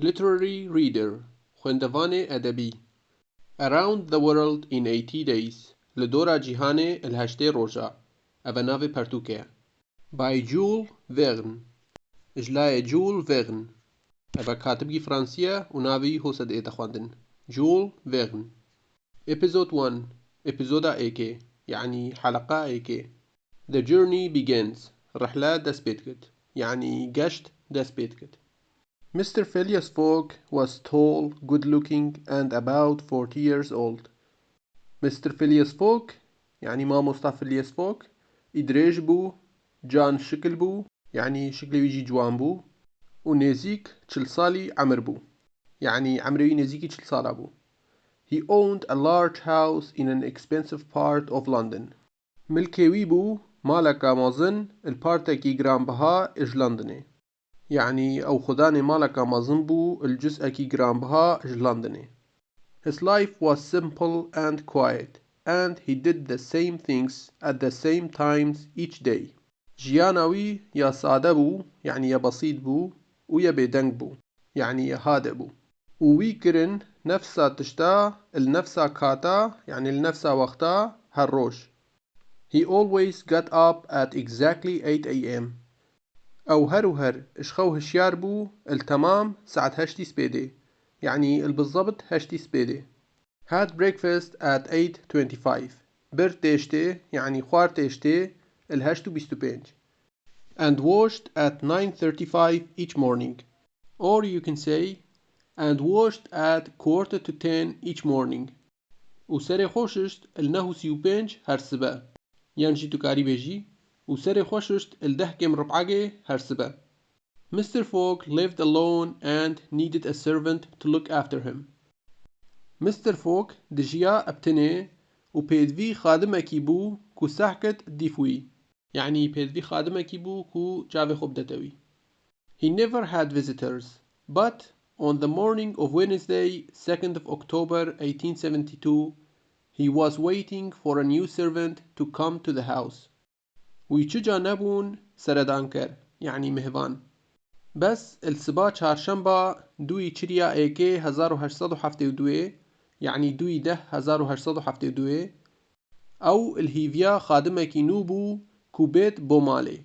Literary reader خوێندەڤانێ ئەدەبی Around the world in 80 days لدورا جیهانێ الهشتێ ڕۆژە ئەڤە ناوێ پەرتووکەیە by Jules Verne ژلایە جول ڤێرن ئەڤە کاتبگی فرانسیە و ناوی هۆسە دێتە خواندن جول ڤێرن Episode 1 ئێپیزۆدا ئێکێ یعنی حەلەقە ئێکێ The journey begins ڕحلە دەست پێت کرد یعنی گەشت دەست پێت کرد Mr. Phileas Fogg was tall, good-looking, and about 40 years old. Mr. Phileas Fogg يعني مامۆستا فیلیەس فۆگ ئیدرێژ بوو جان شکل بوو يعني شکلێویژی جوان بوو و نێزیک 40 ساڵی عەمر بوو يعني عەمرێوی نێزیکی 40 ساڵە بوو He owned a large house in an expensive part of London. ملکێوی بوو مالەکە مەزن الپارتێکی گرانبەها ئژ لەندنێ يعني أو خداني مالك مازن بو الجزء جرامبها جلاندني. His life was simple and quiet, and he did the same things at the same times each day. جيانوي يا سادة بو يعني يا بسيط بو ويا بيدنگ بو يعني يا هادئ بو وويكرن نفسا تشتا النفسا كاتا يعني النفسا وقتا هالروش. He always got up at exactly 8 a.m. أو هر إشخو هشيار بو التمام ساعة هشتي سبيدي يعني البالضبط هشتي سبيدي had breakfast at 8:25 بر تيشتي يعني خوار تيشتي الهشتو بيستو بينج and washed at 9:35 each morning or you can say and washed at 9:45 each morning وسري خوششت النهو سيو بينج هر سبا يعني جيتو كاري بيجي وسري خوششت الدهكم ربعاقي هرسبة. Mr. Fogg lived alone and needed a servant to look after him. Mr. Fogg دجيا ابتني وبيدفي خادمكي بو كو سحكت ديفوي يعني بيدفي خادمكي بو كو جاوي خبدتوي. He never had visitors, but on the morning of Wednesday, 2nd of October 1872, he was waiting for a new servant to come to the house. ويتشجع نبون سردانكر يعني مهوان بس السبا چهارشنبه دوی چریا ایکی 1872 يعني دوی ده 1872 او الهيفيا خادمكي نوبو كوبيت بومالي.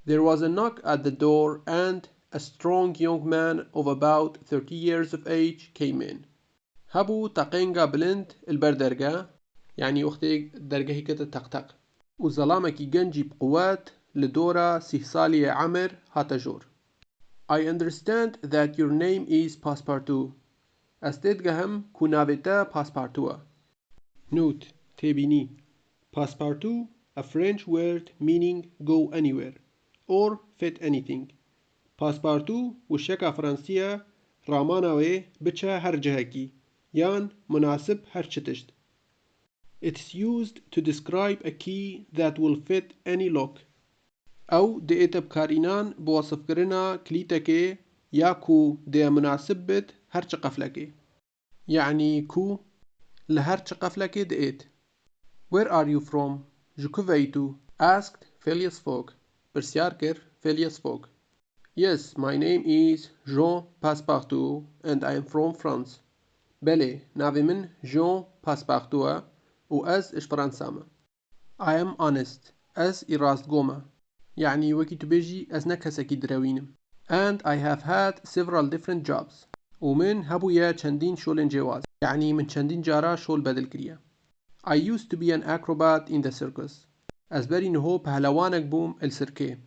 There was a knock at the door and a strong young man of about 30 years of age came in. هبو تقينغا بلند البردرگا يعني وقتي درگهي كتا تقتق وظلامكي جنجي بقوات لدورا 6 سالي عمر هاتا جور. I understand that your name is Passepartout. استدقهم كونابتا Passepartout. Note تبيني Passepartout a French word meaning go anywhere or fit anything. Passepartout وشكا فرنسية راماناوي بچه هر جهكي يان مناسب هر چتشت. It's used to describe a key that will fit any lock. أو دي بكارينان بوصف كرنا كليتكي يا كو دي مناسب بت هرچ قفلكي يعني كو لهرچ قفلكي ديت. Where are you from? جكوفيتو asked Phileas Fogg. برسياركر Phileas Fogg. Yes, my name is Jean Passepartout and I am from France. بلي نافي من جون باسبارتوا وأز إش فرنسامة. I am honest أز إراست قومة يعني وكي تبيجي أز نكسكي دراوينم and I have had several different jobs ومن هبويا چندين شولن جواز يعني من چندين جارا شول بدل كريا. I used to be an acrobat in the circus أز بري نهو پهلوانك بوم السركي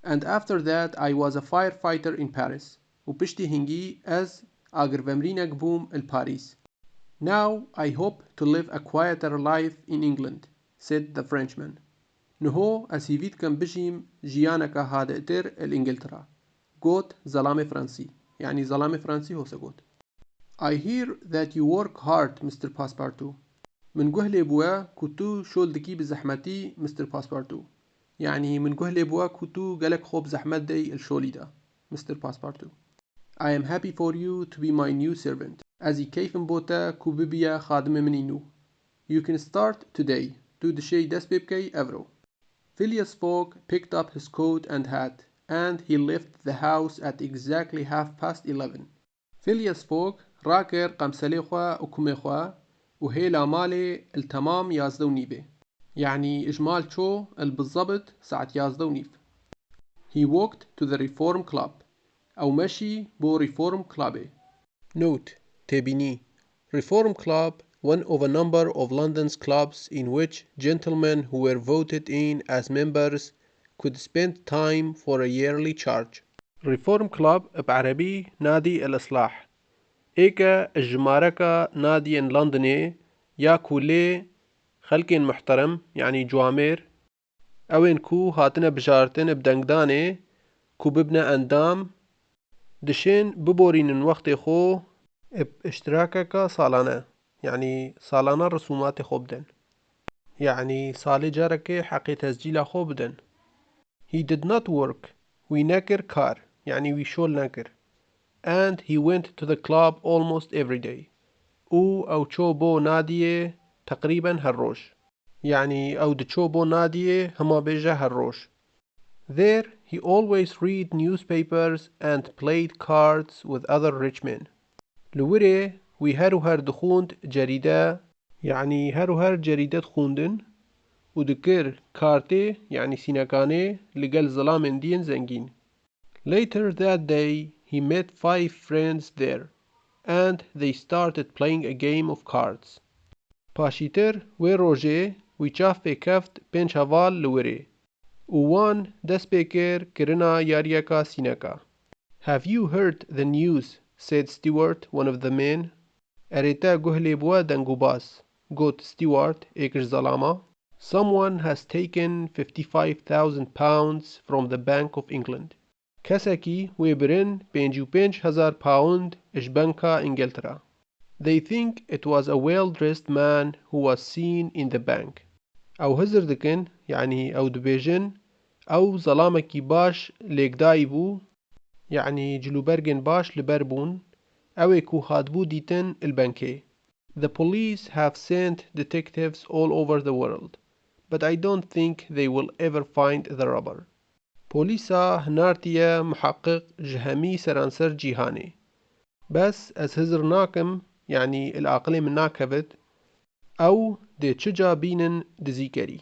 and after that I was a firefighter in Paris وبشتي هنگي أز آگرفمرينك بوم الباريس. Now I hope to live a quieter life in England, said the Frenchman. نهو أسيفيت كان بجيم جيانك هادئتر الإنجلترا. قوت زلام فرنسي يعني زلام فرنسي هو سقوت. I hear that you work hard, Mr. Passepartout. من قهلي بوا كتو شول دكي بزحمتي Mr. Passepartout. يعني من قهلي بوا كتو قالك خوب زحمت دي الشولي دا Mr. Passepartout. I am happy for you to be my new servant. As كيف بوتا كوبيبيا خادم منينو. You can start today. Do the shay des bibkei evro. Phileas Fogg picked up his coat and hat, and he left the house at exactly 11:30. فيليس فوق راكر قمسلي خوا وكمي خوا وهيلا مالي التمام يازدو نيبه يعني إجمال شو بالضبط ساعة يازدو نيف. He walked to the reform club أو مشي بو reform club. Note تبيني Reform Club, one of a number of London's clubs in which gentlemen who were voted in as members could spend time for a yearly charge. Reform Club بعربي نادي الإصلاح. إيكا الجماركة نادي لندني يا كولي خلقين محترم يعني جوامير اوين كو هاتنا بجارتن بدنگداني كو ببنا اندام دشين ببورين وقت خو اشتراكك سالانه يعني سالانه رسومات خو بدن يعني سالي جارك حقي تسجيل خو بدن. He did not work وي نكر كار يعني وي شول نكر and he went to the club almost every day او چو بو ناديه تقريبا هالروج يعني او دچو بو ناديه هما بيجا هالروج. There he always read newspapers and played cards with other rich men. لوري وي هرو هر دخوند جريدة يعني هرو هر جريدة خوندن ودكر كارتي يعني سيناكاني لقل ظلام دين زنجين. Later that day he met 5 friends there and they started playing a game of cards. پاشیتر وی روژه وی چاف پیکفت پنج هوال لوری وان دست پیکر کرنا یاریکا سینکا. Have you heard the news? said Stewart, one of the men. Erita guhli bua dangubas, got Stewart ekr zalama. Someone has taken £55,000 from the Bank of England. Kasaki webrin £55,000 ish banka Ingiltera. They think it was a well-dressed man who was seen in the bank. أو هزر دكن يعني أو دبيجن أو ظلامكي باش ليكدايبو يعني جلوبرجن باش لبربون أو يكو هادبو ديتن البنكي. The police have sent detectives all over the world, but I don't think they will ever find the robber. بوليسا هنارتيا محقق جهمي سرانسر جيهاني بس از هزر ناكم يعني العقل من ناكبت أو دي تشجا بينن دزيكري.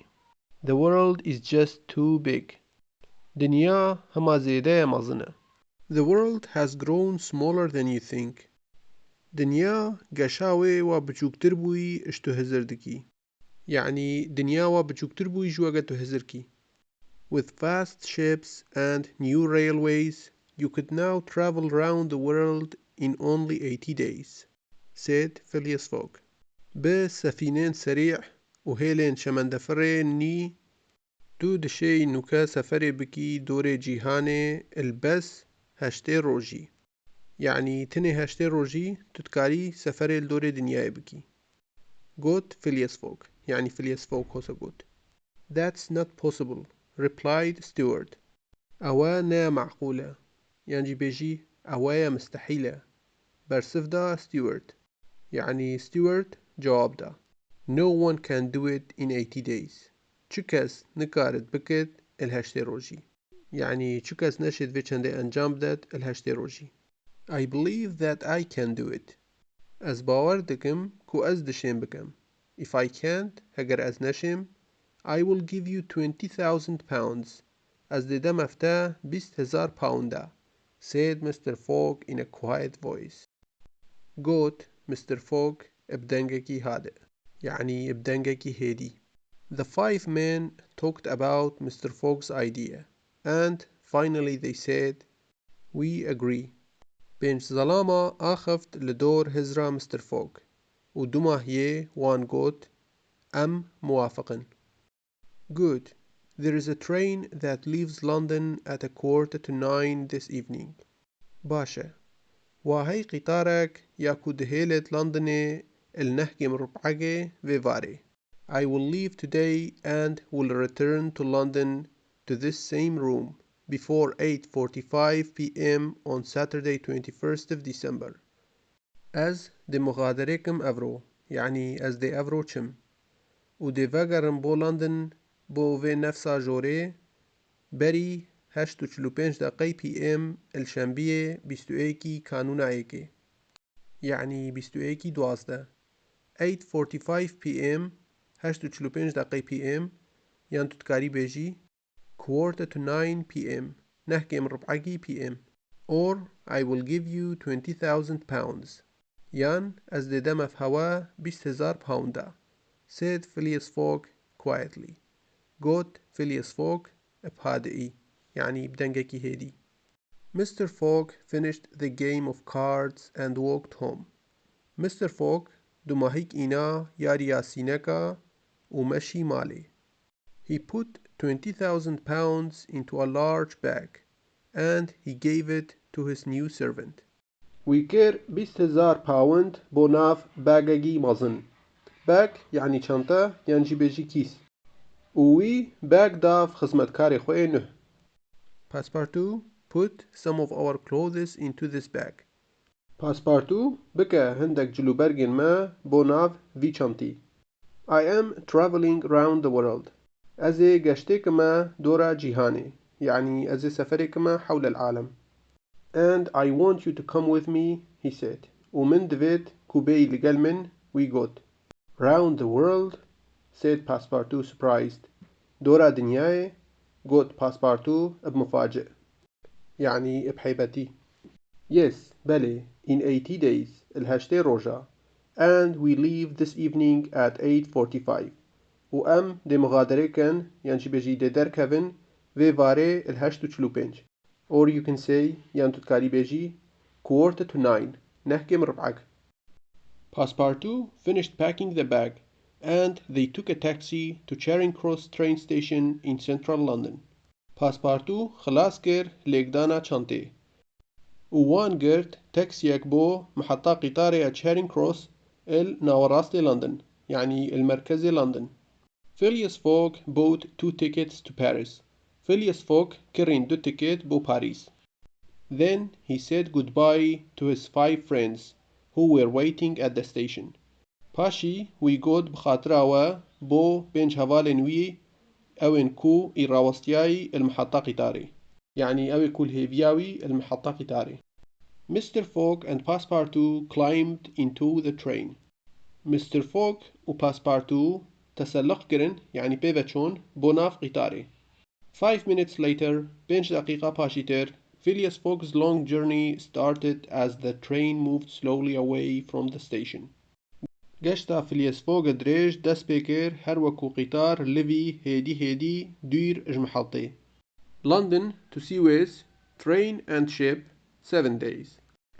The world is just too big. دنيا هما زيادة مظنة. The world has grown smaller than you think. دنيا قشاوي وبجوكتر بوي اشتو هزردكي يعني دنيا وبجوكتر بوي جواغتو هزركي. With fast ships and new railways, you could now travel around the world in only 80 days, said Phileas Fogg. بسفينين سريع وهيلين شمندفرين ني تو دشي نوكا سفري بكي دوري جيهاني البس هشتي روجي يعني تني هشتي روجي تتكاري سفري لدوري دنياي بكي. قوت فيلياس فوق يعني فيلياس فوق هوسا قوت. That's not possible, replied Stewart. أوانا معقولة يعني بيجي أوايا مستحيلة برسفدا ستيوارت يعني ستيوارت جواب دا. No one can do it in 80 days. چکس نکارد بکد الهشت روجی يعني چکس نشد في چنده انجام داد الهشت روجی. I believe that I can do it. از باور دکم کو از دشم بکم. If I can't هگر از نشم I will give you £20,000 از دیدم افته 20,000 pound said Mr. Fogg in a quiet voice. قوت Mr. Fogg ابدنگكي هادئ يعني ابدنگكي هادي. The 5 men talked about Mr. Fogg's idea and finally they said, We agree. بين ظلامة آخفت لدور هزرا Mr. Fogg ودوما هي وان قوت موافقن. Good. There is a train that leaves London at 8:45 this evening. باشا وهي قطارك ياكو دهيلة لندني النهجي مربعجي فيفاري. I will leave today and will return to London to this same room before 8:45 p.m. on Saturday 21st of December. از دي مغادركم أفرو يعني از دي أفرو چم ودي وگرم بو لندن بو في نفسا جوري بري 8:45 دقيقة PM الشنبية 21 كانون ايكي. يعني 21:12 8:45 p.m. 8:45 دقيقة p.m. يعني تتكاري بيجي 8:45 p.m. نحكي من ربعكي p.m. or I will give you 20,000 pounds يعني أزدي دم في هوا 20,000 باوندا said Phileas Fogg quietly قلت Phileas Fogg بهادئي يعني بدنجكي هيدي. Mr. Fogg finished the game of cards and walked home. Mr. Fogg دماهيك إنا ياري ياسينكا ومشي مالي. He put 20,000 pounds into a large bag and he gave it to his new servant. ويكر 20,000 باوند بو ناف باگگي مزن. باگ يعني چانتا يعني جيبجي كيس. وي باگ داف خدمتكاري خوي نه. Passepartout put some of our clothes into this bag. Passepartout بكا هندك جلوبرگن ما بو ناف في چانتي. I am traveling round the world. أزي گشتك ما دورا جيهاني يعني أزي سفرك ما حول العالم. And I want you to come with me, he said. ومن دفيت كوبي لقل من we got. Round the world, said Passepartout surprised. دورا دنياي got Passepartout بمفاجئ يعني بحيبتي. Yes, بلي, in 80 days, الهشتي روجا. And we leave this evening at 8:45. وأم دي مغادرة كان يعني بيجي دي در كفن في فاري الهشت وچلوبنج. Or you can say يعني تتكاري بيجي 8:45 نحكي من ربعك. Passepartout finished packing the bag and they took a taxi to Charing Cross train station in central London. Passepartout خلاص كر ليقدانا چانتي. ووان قرت تاكسيك بو محطة قطاري Charing Cross ناوراستي لندن يعني المركزي لندن. Phileas Fogg bought 2 tickets to Paris. Phileas Fogg كرين 2 tickets بو باريس. Then he said goodbye to his 5 friends who were waiting at the station. باشي ويقود بخاطراوا بو بينج هوالن وي او انكو إراوستياي المحطة قطاري يعني او كل هيفياوي المحطة قطاري. Mr. Fogg and Passepartout climbed into the train. Mr. Fogg و Passepartout تسلق كرن يعني بيفتشون بوناف قطاري. 5 minutes later, بينج دقيقة باشيتر, Phileas Fogg's long journey started as the train moved slowly away from the station. گشتا فيلياس فوق دريج دس بيكر هر وكو قطار ليفي هيدي دير اجمحطي. London to Suez, train and ship 7 days.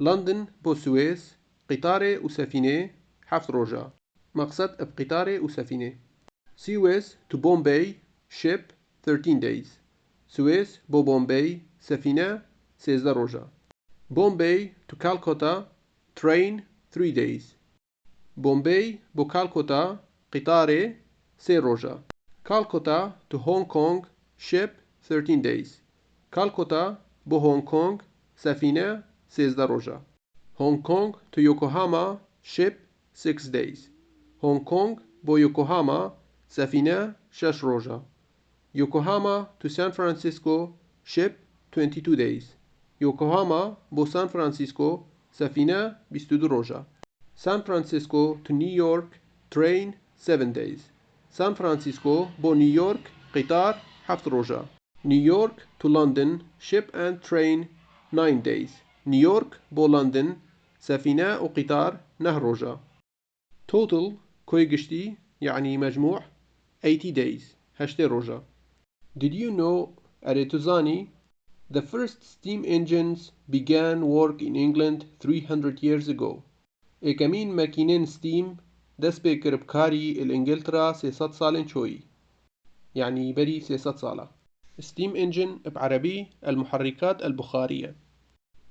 London بو سويس قطاري وسفينة 7 روجا. مقصد بقطاري وسفينة. Suez to Bombay, ship 13 days. سويس بو بومبي سفينة 16 روجا. Bombay to Calcutta, train 3 days. بومبي بو كالكوتا قطاري 3 روجا. كالكوتا to Hong Kong, ship 13 days. كالكوتا بو هونغ كونغ سفينة 16 روجا. Hong Kong to Yokohama, ship 6 days. Hong Kong بو يوكوهاما سفينة 6 روجا. Yokohama to San Francisco, ship 22 days. Yokohama بو سان فرانسيسكو سفينة 22 روجا. San Francisco to New York, train 7 days. San Francisco بو نيويورك قطار 7 روجا. New York to London, ship and train 9 days. نيويورك بو لندن سفينة وقطار 9 روجا. Total كوي قشتي يعني مجموع 80 days 8 روجا. Did you know أريتوزاني the first steam engines began work in England 300 years ago. كمين ماكينين ستيم دس بكر بكاري الانجلترا 600 سالين شوي يعني بري 600 سالة. steam engine بعربي المحركات البخارية.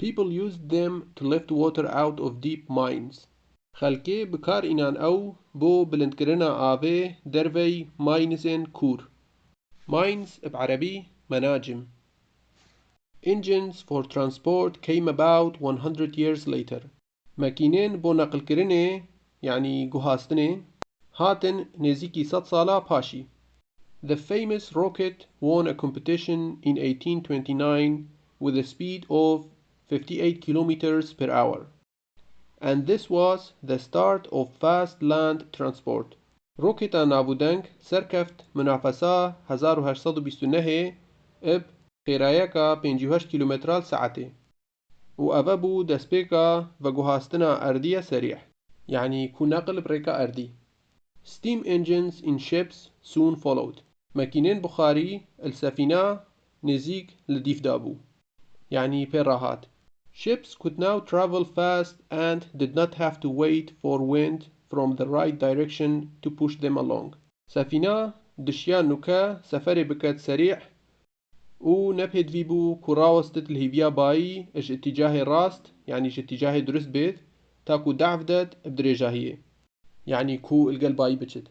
People used them to lift water out of deep mines. خلكي بكار إنان أو بو بلندكرنا آفي درفي ماينزين كور. mines بعربي مناجم. Engines for transport came about 100 years later. ماكينين بو نقل كرنه يعني جهاستنه هاتن نزيكي 100 سالة باشي. The famous rocket won a competition in 1829 with a speed of 58 kilometers per hour. and this was the start of fast land transport. روكيتا نابودنك سركفت منافسة 1829 اب خيرايكا 58 كيلومترال ساعتي وأبابو دسبيكا وجهاستنا أردية سريع يعني كناقل بريكا أردي. Steam engines in ships soon followed. ماكينين بخاري السفينة نزيك لديف دابو يعني بيراهات. Ships could now travel fast and did not have to wait for wind from the right direction to push them along. سفينة دشيان نوكا سفري بكت سريع و نبهد فيبو كراوستت الهيفيا باي اج اتجاه راست يعني اج اتجاه درست بيت تاكو دعفدت بدريجاهية يعني كو القلباي بجد.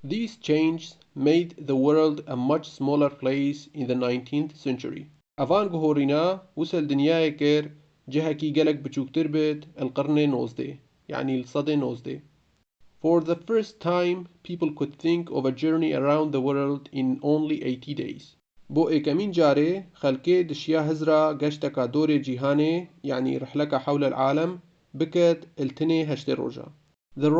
These changes made the world a much smaller place in the 19th century. أفان جهورنا وصل دنياي كير جهكي قلق بچوكتر بيت القرن نوزدي يعني الصدي نوزدي. For the first time people could think of a journey around the world in only 80 days. بو ايكامين جاري خلكي دشيا هزرا قشتكا دوري جيهاني يعني رحلكا حول العالم بكت التني هشتي روجا. The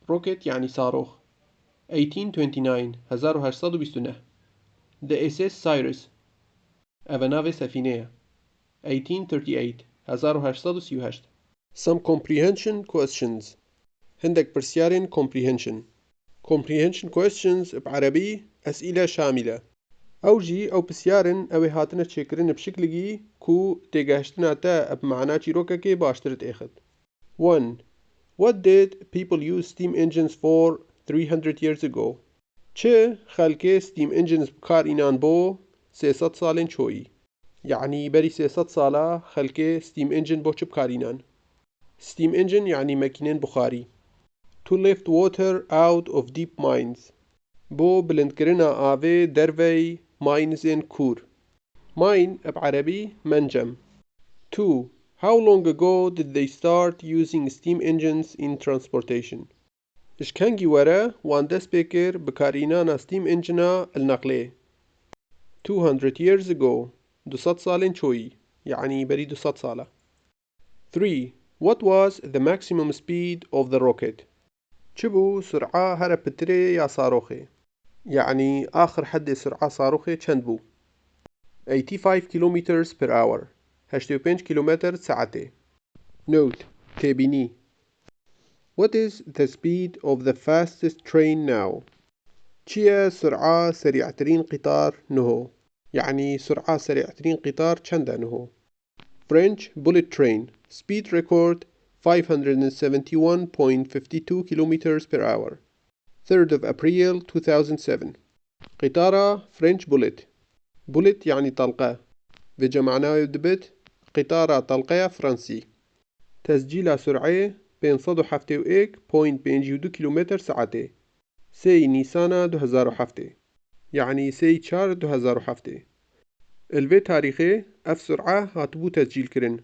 rocket يعني صاروخ 1829 1829. The SS Cyrus أفنافي سفينية 1838 1838. Some comprehension questions. هندك برسيارين comprehension questions بعربي أسئلة شاملة. أوجي أو بسيارن أو هاتنا تشكرن بشكلجي كو تجاشتنا تا بمعنى روكاكي باشترت اخد. 1. What did people use steam engines for 300 years ago? چه خلقه steam engines بكار إنان بو 300 سالين شوي يعني بري 300 سالة خلقه steam engine بو چه بكار إنان. Steam engine يعني ماكينين بخاري. To lift water out of deep mines بو بلندكرنا آوي درفي mines in كور. Mine بعربي منجم. 2. How long ago did they start using steam engines in transportation? إش كانجي ورا وان دس بيكر بكارينانا steam engine النقلية 200 years ago 200 سالين شوي يعني بري 200 سالة. 3. What was the maximum speed of the rocket? چبو سرعة هرا بتري يا صاروخي يعني آخر حد سرعة صاروخي چند بو 85 kilometers per hour 85 كيلومتر ساعتي. Note تبيني. What is the speed of the fastest train now? چيا سرعة سريعترين قطار نهو يعني سرعة سريعترين قطار چند نهو. French bullet train speed record 571.52 kilometers per hour 3rd of April 2007. قطارة French bullet يعني طلقة بجمعناه يدبت قطارة طلقة فرنسي تسجيل سرعة 571.52 كيلومتر ساعتي 3 نيسان 2007 يعني 3 4 2007. الفي تاريخي اف سرعة هاتبو تسجيل كرن